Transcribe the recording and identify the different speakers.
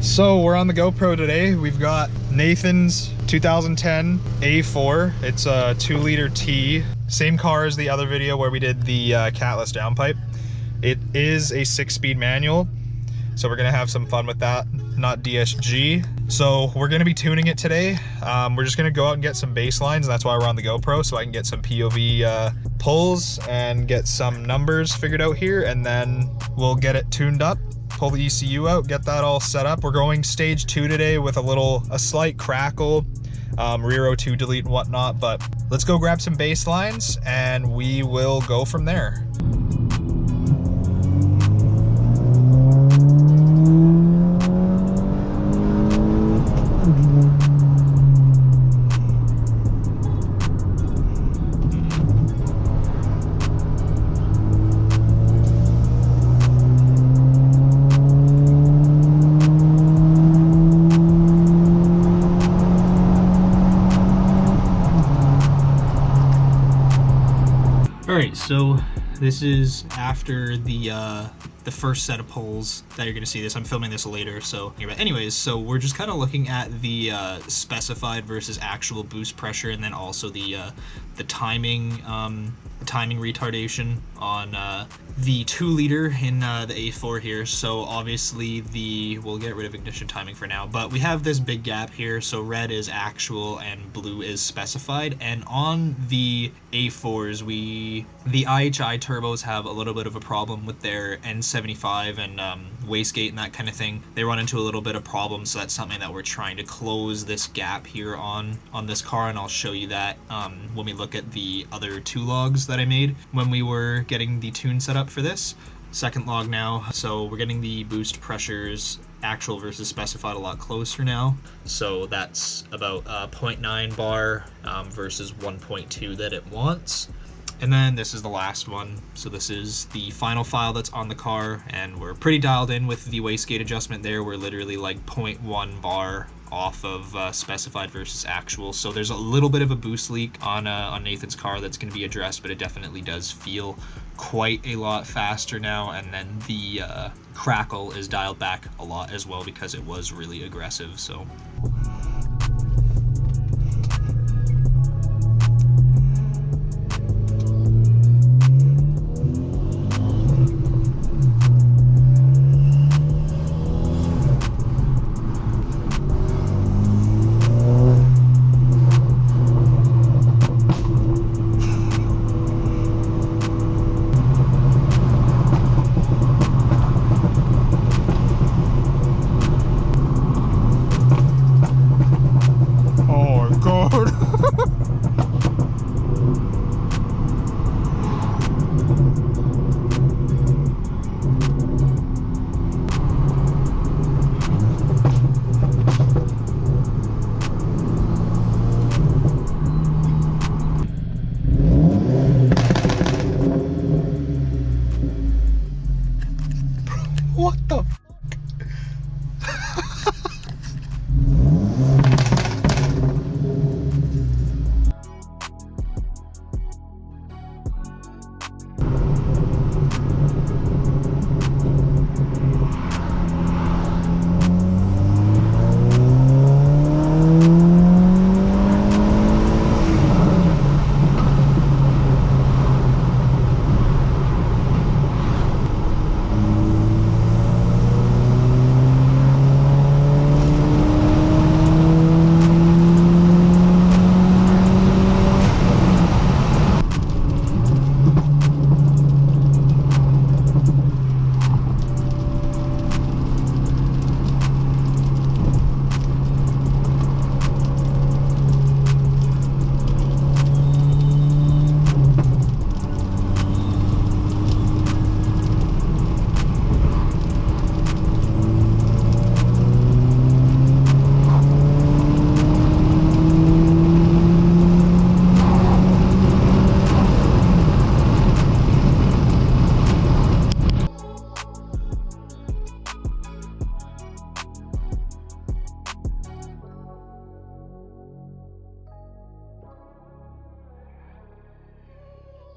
Speaker 1: So we're on the GoPro today. We've got Nathan's 2010 A4. It's a 2-liter T. Same car as the other video where we did the Catless downpipe. It is a 6-speed manual, so we're gonna have some fun with that, not DSG. So we're gonna be tuning it today. We're just gonna go out and get some bass lines, and that's why we're on the GoPro, so I can get some POV pulls and get some numbers figured out here, and then we'll get it tuned up, pull the ECU out, get that all set up. We're going stage 2 today with a slight crackle, rear O2 delete and whatnot, but let's go grab some bass lines and we will go from there.
Speaker 2: Alright, so this is after the first set of pulls that you're going to see this. I'm filming this later, so anyways, so we're just kind of looking at the specified versus actual boost pressure, and then also the timing retardation on the 2-liter in the A4 here. So obviously we'll get rid of ignition timing for now, but we have this big gap here. So red is actual and blue is specified, and on the A4s the IHI turbos have a little bit of a problem with their N75 and wastegate and that kind of thing. They run into a little bit of problems, so that's something that we're trying to close this gap here on this car, and I'll show you that when we look at the other 2 logs that I made when we were getting the tune set up for this. Second log now, so we're getting the boost pressures actual versus specified a lot closer now. So that's about 0.9 bar versus 1.2 that it wants. And then this is the last one. So this is the final file that's on the car, and we're pretty dialed in with the wastegate adjustment there. We're literally like 0.1 bar off of specified versus actual. So there's a little bit of a boost leak on Nathan's car that's going to be addressed, but it definitely does feel quite a lot faster now. And then the crackle is dialed back a lot as well because it was really aggressive. So